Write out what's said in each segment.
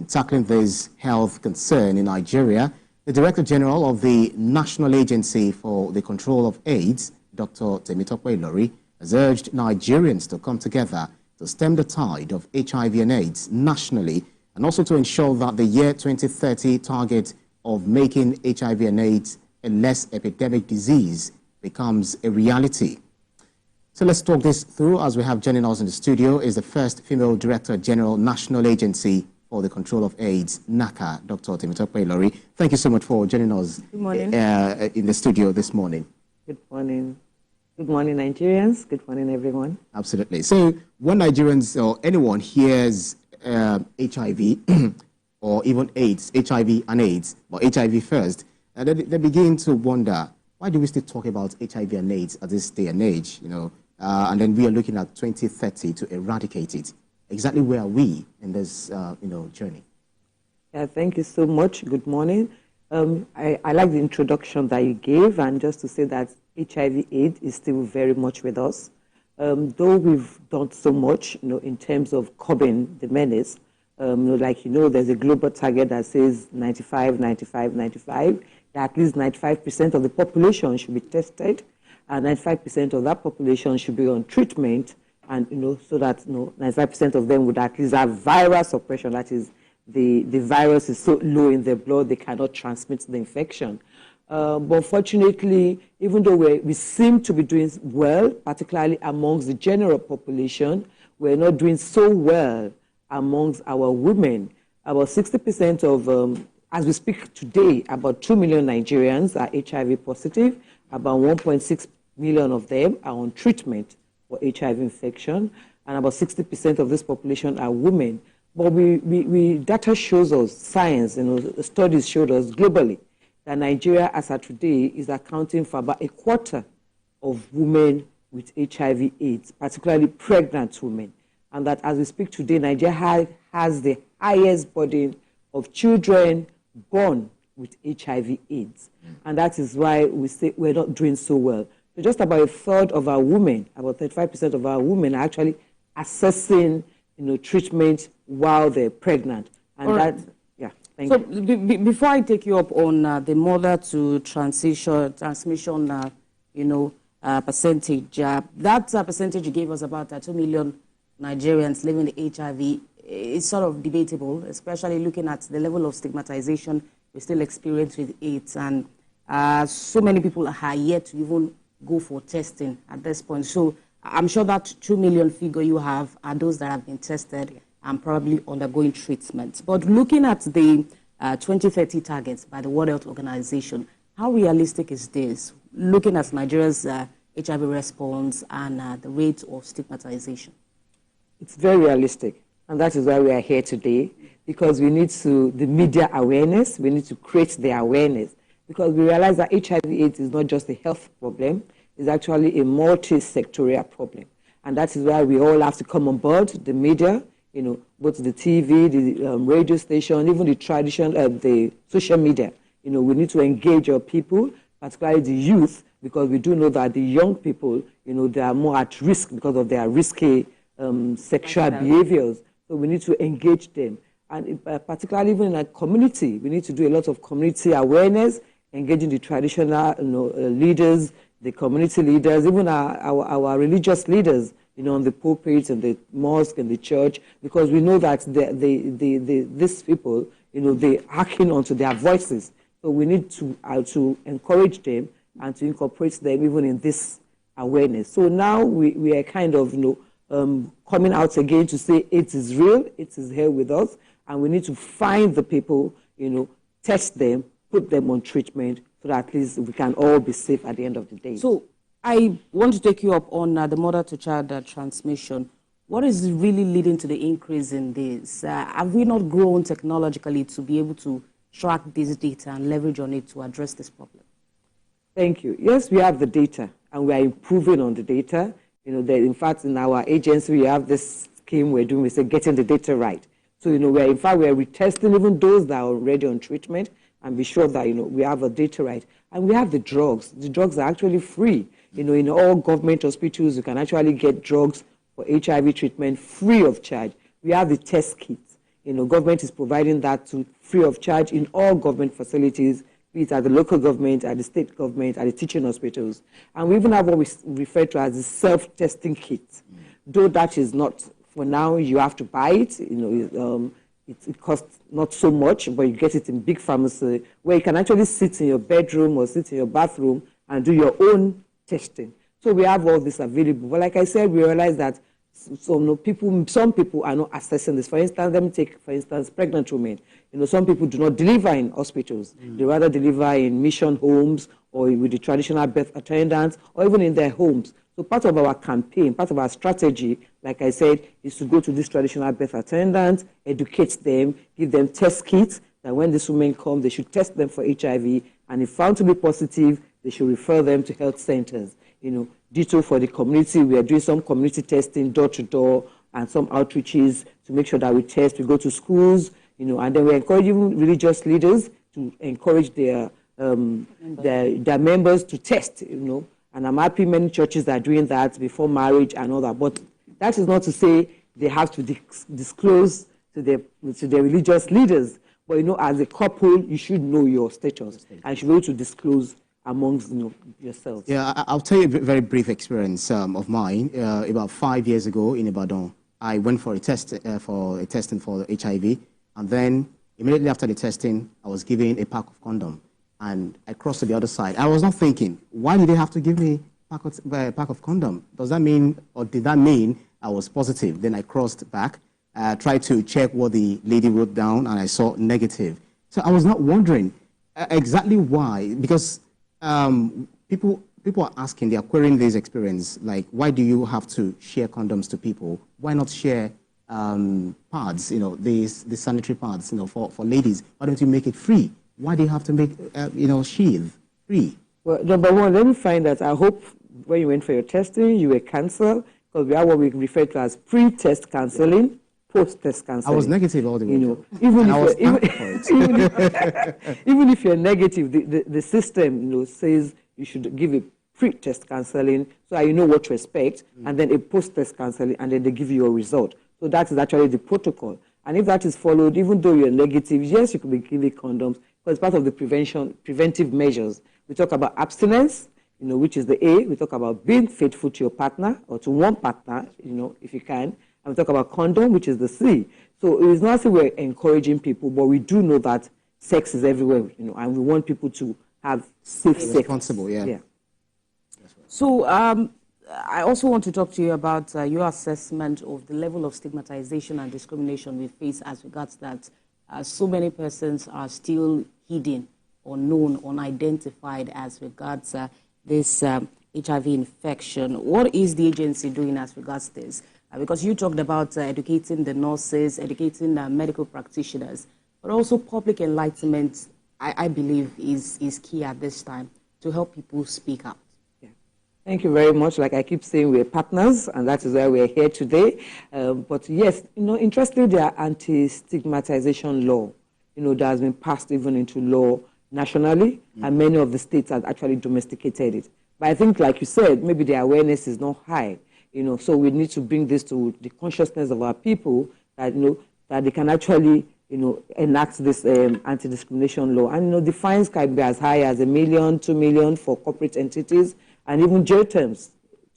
In tackling this health concern in Nigeria, the Director General of the National Agency for the Control of AIDS, Dr. Temitope Ilori, has urged Nigerians to come together to stem the tide of HIV and AIDS nationally, and also to ensure that the year 2030 target of making HIV and AIDS a less epidemic disease becomes a reality. So let's talk this through. As we have joining us in the studio is the first female Director General, National Agency for the Control of AIDS, NACA, Dr. Temitope Ilori. Thank you so much for joining us in the studio this morning. Good morning. Good morning, Nigerians. Good morning, everyone. Absolutely. So when Nigerians or anyone hears HIV or even AIDS, HIV and AIDS, or HIV first, they begin to wonder, why do we still talk about HIV and AIDS at this day and age? And then we are looking at 2030 to eradicate it. Exactly where are we in this journey? Yeah, thank you so much. Good morning. I like the introduction that you gave, and just to say that HIV/AIDS is still very much with us. Though we've done so much, in terms of curbing the menace, there's a global target that says 95, 95, 95. That at least 95% of the population should be tested, and 95% of that population should be on treatment, and so that 95% of them would at least have viral suppression. That is, the virus is so low in their blood they cannot transmit the infection. But fortunately, even though we seem to be doing well, particularly amongst the general population, we're not doing so well amongst our women. About 60% of, as we speak today, about 2 million Nigerians are HIV positive. About 1.6 million of them are on treatment for HIV infection, and about 60% of this population are women. But data shows us, science, studies showed us globally that Nigeria, as of today, is accounting for about a quarter of women with HIV/AIDS, particularly pregnant women. And that as we speak today, Nigeria has the highest burden of children born with HIV/AIDS. And that is why we say we're not doing so well. So just about a third of our women, about 35% of our women, are actually accessing treatment while they're pregnant. And So before I take you up on the mother to transmission, percentage, that percentage you gave us about 2 million Nigerians living with HIV is sort of debatable, especially looking at the level of stigmatization we still experience with AIDS, and so many people are yet to even go for testing at this point. So I'm sure that 2 million figure you have are those that have been tested and probably undergoing treatment. But looking at the 2030 targets by the World Health Organization, how realistic is this, looking at Nigeria's HIV response and the rate of stigmatization? It's very realistic, and that is why we are here today, because we need the media awareness, we need to create the awareness, because we realize that HIV/AIDS is not just a health problem, it's actually a multi-sectorial problem. And that is why we all have to come on board, the media, both the TV, the radio station, even the the social media. We need to engage our people, particularly the youth, because we do know that the young people, they are more at risk because of their risky sexual behaviors. So we need to engage them. And particularly even in our community, we need to do a lot of community awareness, engaging the traditional leaders, the community leaders, even our religious leaders, on the pulpits and the mosque and the church, because we know that these people, they hacking onto their voices. So we need to encourage them and to incorporate them even in this awareness. So now we are kind of, coming out again to say it is real, it is here with us, and we need to find the people, test them, put them on treatment, so that at least we can all be safe at the end of the day. So I want to take you up on the mother-to-child transmission. What is really leading to the increase in this? Have we not grown technologically to be able to track this data and leverage on it to address this problem? Thank you. Yes, we have the data, and we are improving on the data. In fact, in our agency, we have this scheme we're doing, we say getting the data right. So, we're retesting even those that are already on treatment and be sure that, we have the data right. And we have the drugs. The drugs are actually free. In all government hospitals, you can actually get drugs for HIV treatment free of charge. We have the test kits. government is providing that free of charge in all government facilities, be it at the local government, at the state government, at the teaching hospitals. And we even have what we refer to as the self-testing kit. Though that is not, for now, you have to buy it. It costs not so much, but you get it in big pharmacy, where you can actually sit in your bedroom or sit in your bathroom and do your own testing. So we have all this available. But like I said, we realize that some people are not accessing this. For instance, let me take, for instance, pregnant women. Some people do not deliver in hospitals. They rather deliver in mission homes or with the traditional birth attendants or even in their homes. So part of our campaign, part of our strategy, like I said, is to go to these traditional birth attendants, educate them, give them test kits, that when these women come, they should test them for HIV, and if found to be positive, they should refer them to health centers. Ditto for the community. We are doing some community testing door to door and some outreaches to make sure that we test. We go to schools, and then we encourage even religious leaders to encourage their members to test, And I'm happy many churches are doing that before marriage and all that. But that is not to say they have to disclose to their religious leaders. But, as a couple, you should know your status and you should be able to disclose amongst yourselves. Yeah, I'll tell you a very brief experience of mine. About 5 years ago in Ibadan, I went for a testing for the HIV, and then immediately after the testing, I was given a pack of condom, and I crossed to the other side. I was not thinking, why did they have to give me a pack of condom? Does that mean, or did that mean I was positive? Then I crossed back, tried to check what the lady wrote down, and I saw negative. So I was not wondering exactly why, because people are asking, they are querying this experience, like, why do you have to share condoms to people? Why not share pads, the sanitary pads, for ladies? Why don't you make it free? Why do you have to make, sheath free? Well, number one, let me find that. I hope when you went for your testing, you were canceled, because we have what we refer to as pre-test counseling, post-test counseling. I was negative all the way. Even if you're negative, the system, says you should give a pre-test counseling so that you know what to expect, and then a post-test counseling, and then they give you a result. So that is actually the protocol. And if that is followed, even though you're negative, yes, you could be given condoms, because it's part of the preventive measures. We talk about abstinence, which is the A. We talk about being faithful to your partner or to one partner, if you can. And we talk about condom, which is the C. So it is not that we're encouraging people, but we do know that sex is everywhere, and we want people to have safe sex. Responsible, yeah. So I also want to talk to you about your assessment of the level of stigmatization and discrimination we face as regards that so many persons are still hidden, unknown, unidentified as regards this HIV infection. What is the agency doing as regards this? Because you talked about educating the nurses, educating the medical practitioners, but also public enlightenment, I believe, is key at this time to help people speak out. Yeah. Thank you very much. Like I keep saying, we're partners, and that is why we're here today. But yes, interestingly, there are anti-stigmatization law, that has been passed even into law nationally, and many of the states have actually domesticated it. But I think, like you said, maybe the awareness is not high. So we need to bring this to the consciousness of our people that, that they can actually, enact this anti-discrimination law. And, the fines can be as high as $1 million, $2 million for corporate entities, and even jail terms,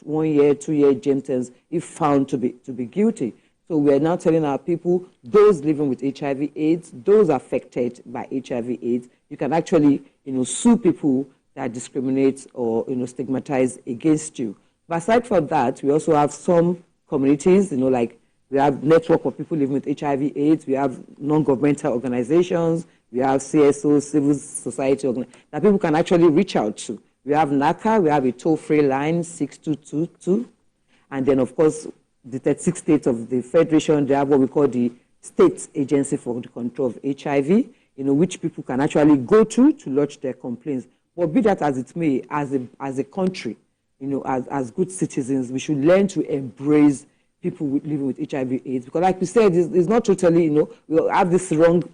1 year, 2 year jail terms, if found to be guilty. So we are now telling our people, those living with HIV/AIDS, those affected by HIV/AIDS, you can actually, sue people that discriminate or, stigmatize against you. But aside from that, we also have some communities, like we have network of people living with HIV/AIDS, we have non-governmental organizations, we have CSO, civil society that people can actually reach out to. We have NACA, we have a toll-free line, 6222, and then, of course, the 36 states of the Federation, they have what we call the State Agency for the Control of HIV, which people can actually go to lodge their complaints. But be that as it may, as a country, as good citizens, we should learn to embrace people living with HIV/AIDS. Because like we said, it's not totally, we have this wrong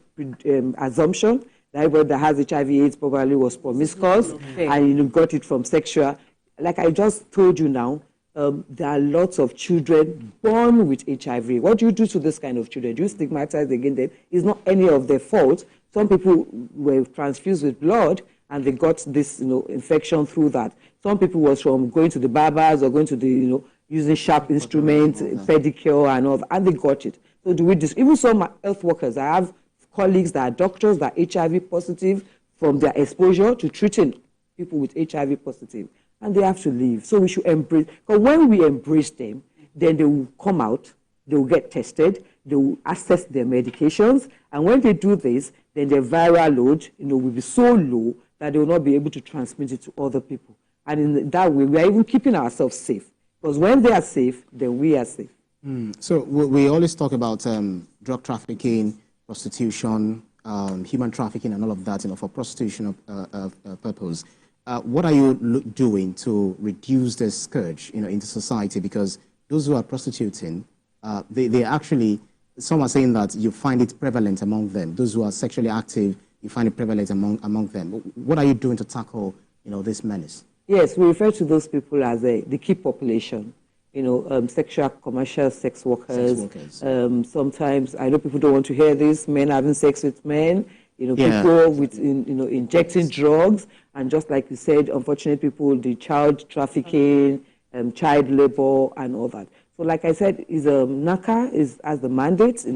assumption that everybody that has HIV/AIDS probably was promiscuous and got it from sexual. Like I just told you now, there are lots of children born with HIV. What do you do to this kind of children? Do you stigmatize against them? It's not any of their fault. Some people were transfused with blood and they got this, infection through that. Some people was from going to the barbers or going to the, using sharp instruments, pedicure and all that, and they got it. So do we even some health workers, I have colleagues that are doctors that are HIV positive from their exposure to treating people with HIV positive, and they have to leave. So we should embrace, because when we embrace them, then they will come out, they will get tested, they will access their medications, and when they do this, then their viral load, will be so low that they will not be able to transmit it to other people. And in that way, we are even keeping ourselves safe, because when they are safe, then we are safe. So we always talk about drug trafficking, prostitution, human trafficking, and all of that, for prostitution purpose. What are you doing to reduce this scourge, into society? Because those who are prostituting, they actually, some are saying that you find it prevalent among them. Those who are sexually active, you find it prevalent among them. What are you doing to tackle, this menace? Yes, we refer to those people as the key population. Sexual, commercial sex workers. Sometimes, I know people don't want to hear this, men having sex with men, people with, injecting drugs, and just like you said, unfortunate people, the child trafficking, child labor, and all that. So like I said, NACA has the mandate,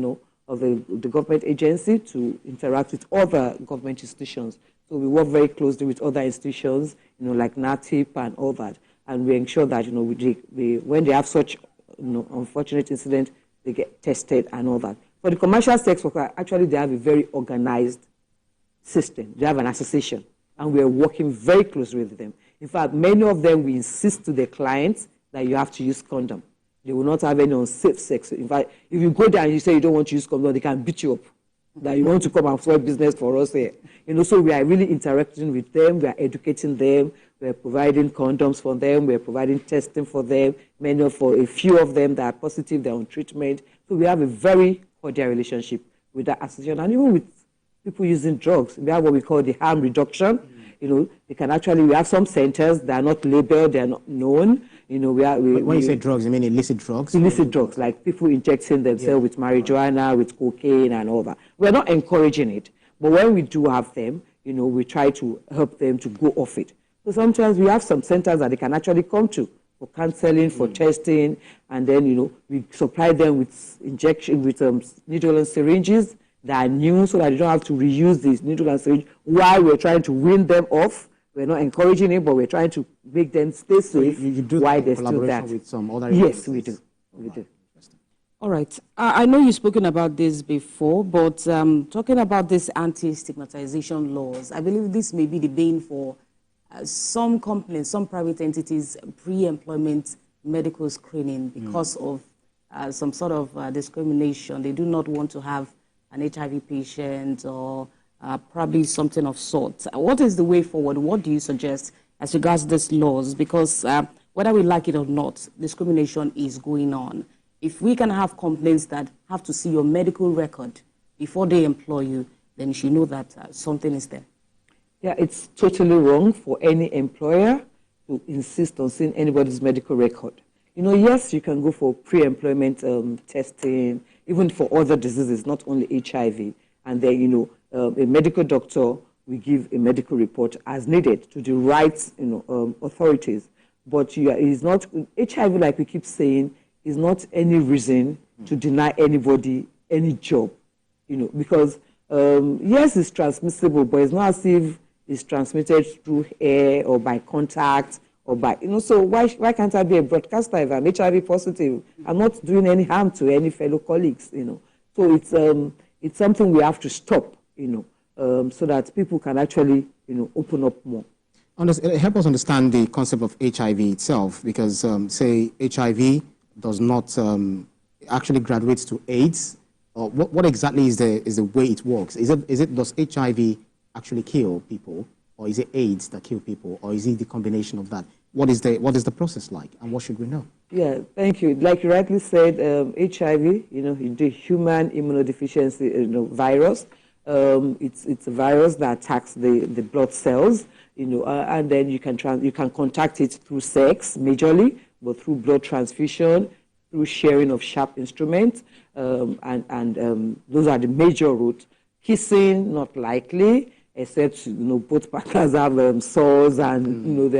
of the government agency to interact with other government institutions. So we work very closely with other institutions, like NATIP and all that. And we ensure that, when they have such, unfortunate incident, they get tested and all that. For the commercial sex worker, actually, they have a very organized system. They have an association, and we are working very closely with them. In fact, many of them, we insist to their clients that you have to use condom. They will not have any unsafe sex. In fact, if you go there and you say you don't want to use condom, they can beat you up, that you want to come and spoil business for us here. So we are really interacting with them. We are educating them. We are providing condoms for them. We are providing testing for them. For a few of them that are positive, they're on treatment. So we have a very cordial relationship with that association, and even with people using drugs. We have what we call the harm reduction. They can actually, we have some centers that are not labeled, they are not known. When you say drugs, you mean illicit drugs? Illicit drugs, like people injecting themselves with marijuana, with cocaine and all that. We're not encouraging it, but when we do have them, we try to help them to go off it. So sometimes we have some centers that they can actually come to for counseling, for testing, and then, we supply them with injection, with needle and syringes that are new, so that they don't have to reuse these needle and syringe while we're trying to wean them off. We're not encouraging it, but we're trying to make them stay safe while they're still there. With some other yes, we do. We do. All right. I know you've spoken about this before, but talking about these anti-stigmatization laws, I believe this may be the bane for some companies, some private entities, pre-employment medical screening because of some sort of discrimination. They do not want to have an HIV patient or probably something of sort. What is the way forward? What do you suggest as regards these laws? Because whether we like it or not, discrimination is going on. If we can have complaints that have to see your medical record before they employ you, then you should know that something is there. Yeah, it's totally wrong for any employer to insist on seeing anybody's medical record. Yes, you can go for pre-employment testing, even for other diseases, not only HIV. And then, a medical doctor will give a medical report as needed to the right, authorities. But it's not, HIV, like we keep saying, is not any reason to deny anybody any job, because, yes, it's transmissible, but it's not as if it's transmitted through air or by contact or by, so why can't I be a broadcaster if I'm HIV positive? I'm not doing any harm to any fellow colleagues, So it's something we have to stop, so that people can actually, open up more. Help us understand the concept of HIV itself, because, say, HIV does not actually graduate to AIDS. What exactly is the way it works? Does HIV actually kill people, or is it AIDS that kill people, or is it the combination of that? What is the process like, and what should we know? Yeah, thank you. Like you rightly said, HIV, the human immunodeficiency virus. It's a virus that attacks the blood cells, and then you can contact it through sex majorly, but through blood transfusion, through sharing of sharp instruments, and those are the major routes. Kissing, not likely, except both partners have sores and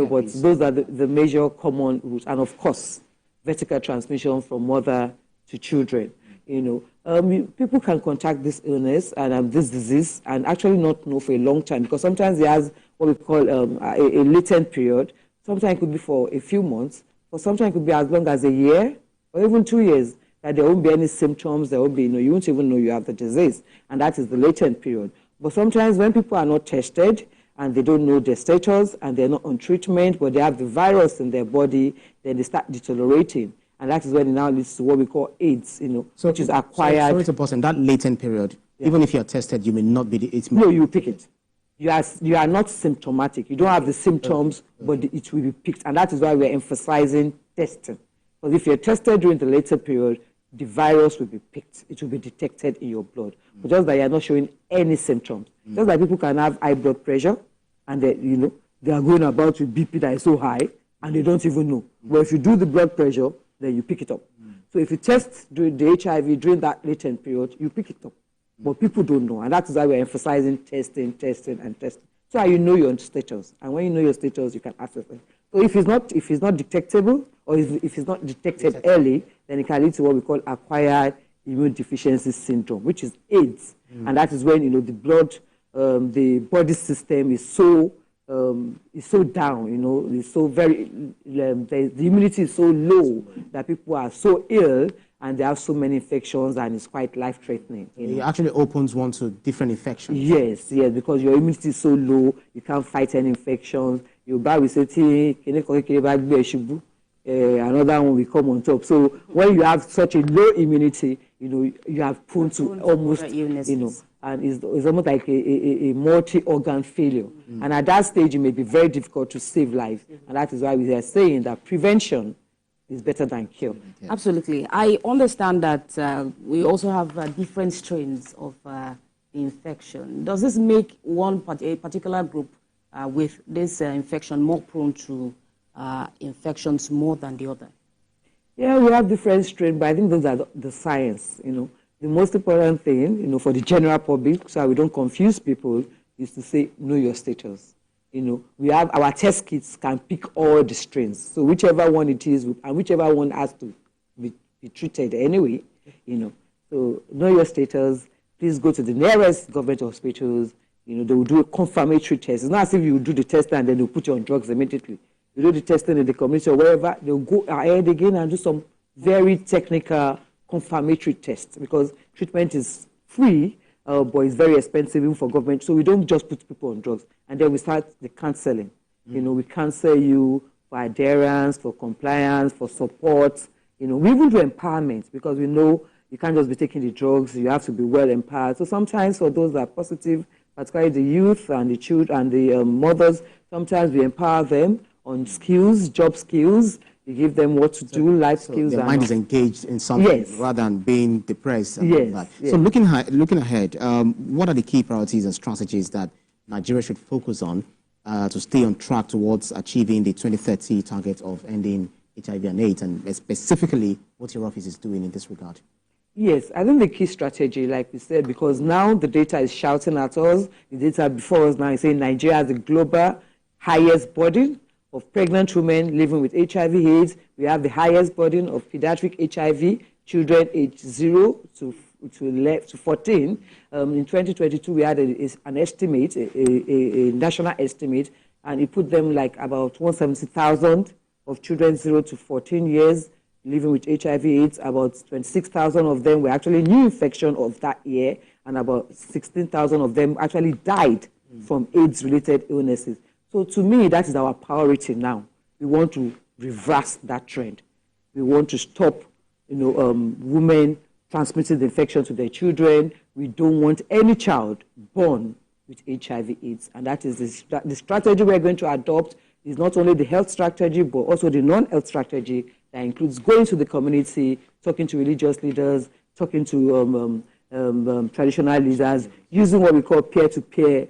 but those are the major common routes. And of course, vertical transmission from mother to children. People can contract this illness and this disease and actually not know for a long time, because sometimes it has what we call a latent period. Sometimes it could be for a few months, or sometimes it could be as long as a year or even 2 years, that there won't be any symptoms, there won't be, you won't even know you have the disease, and that is the latent period. But sometimes when people are not tested and they don't know their status and they're not on treatment, but they have the virus in their body, then they start deteriorating. And that is when it now leads to what we call AIDS, which is acquired. Sorry to pause, in that latent period, even if you're tested, you may not be the... No, you pick it. You are not symptomatic. You don't have the symptoms, but it will be picked. And that is why we're emphasizing testing. Because if you're tested during the later period, the virus will be picked. It will be detected in your blood. But just that you're not showing any symptoms. Just like people can have high blood pressure, and they are going about with BP that is so high, and they don't even know. But if you do the blood pressure, then you pick it up. So if you test during the HIV during that latent period, you pick it up. But people don't know, and that is why we're emphasizing testing, and testing. So you know your status, and when you know your status, you can access it. So if it's not detectable, or if it's not detected early, then it can lead to what we call acquired immune deficiency syndrome, which is AIDS, and that is when the blood, the body system is so down, it's so very, the immunity is so low that people are so ill and they have so many infections, and it's quite life-threatening. It actually opens one to different infections. Yes, because your immunity is so low, you can't fight any infections. Your body will say, another one will come on top. So when you have such a low immunity, you are prone to almost, and it's almost like a multi-organ failure. And at that stage, it may be very difficult to save lives. And that is why we are saying that prevention is better than cure. Absolutely. I understand that we also have different strains of the infection. Does this make a particular group with this infection more prone to infections more than the other? Yeah, we have different strains, but I think those are the science. The most important thing, for the general public, so we don't confuse people, is to say, know your status. We have our test kits can pick all the strains. So whichever one it is, and whichever one has to be treated anyway, So know your status. Please go to the nearest government hospitals. They will do a confirmatory test. It's not as if you do the test and then they'll put you on drugs immediately. You do the testing in the community or wherever, they'll go ahead again and do some very technical confirmatory tests, because treatment is free, but it's very expensive even for government. So we don't just put people on drugs. And then we start the counseling. We counsel you for adherence, for compliance, for support. We even do empowerment, because we know you can't just be taking the drugs. You have to be well empowered. So sometimes for those that are positive, particularly the youth and the children and the mothers, sometimes we empower them on skills, job skills. You give them what to do, life skills. Their mind is engaged in something rather than being depressed. And all that. So looking ahead, what are the key priorities and strategies that Nigeria should focus on to stay on track towards achieving the 2030 target of ending HIV and AIDS, and specifically what your office is doing in this regard? Yes, I think the key strategy, like we said, because now the data is shouting at us, the data before us now is saying Nigeria has the global highest burden of pregnant women living with HIV/AIDS. We have the highest burden of pediatric HIV children aged 0 to 14. In 2022, we had an estimate, a national estimate, and it put them like about 170,000 of children 0 to 14 years living with HIV/AIDS. About 26,000 of them were actually new infection of that year, and about 16,000 of them actually died from AIDS-related illnesses. So to me, that is our priority now. We want to reverse that trend. We want to stop, women transmitting the infection to their children. We don't want any child born with HIV/AIDS, and that is the strategy we're going to adopt. Is not only the health strategy, but also the non-health strategy that includes going to the community, talking to religious leaders, talking to traditional leaders, using what we call peer-to-peer,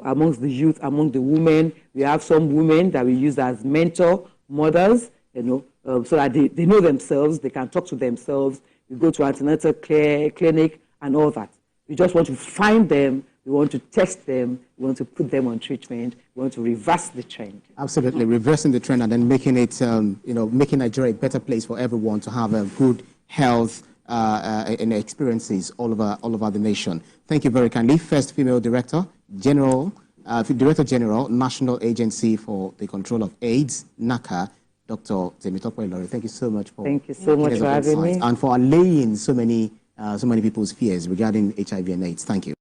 amongst the youth, among the women. We have some women that we use as mentor mothers, so that they know themselves, they can talk to themselves. We go to antenatal care, clinic and all that. We just want to find them, we want to test them, we want to put them on treatment, we want to reverse the trend. Absolutely, reversing the trend and then making it, making Nigeria a better place for everyone to have a good health and experiences all over the nation. Thank you very kindly. First female Director General, National Agency for the Control of AIDS, NACA, Dr. Temitope Ilori. Thank you so much for having me and for allaying so many people's fears regarding HIV and AIDS. Thank you.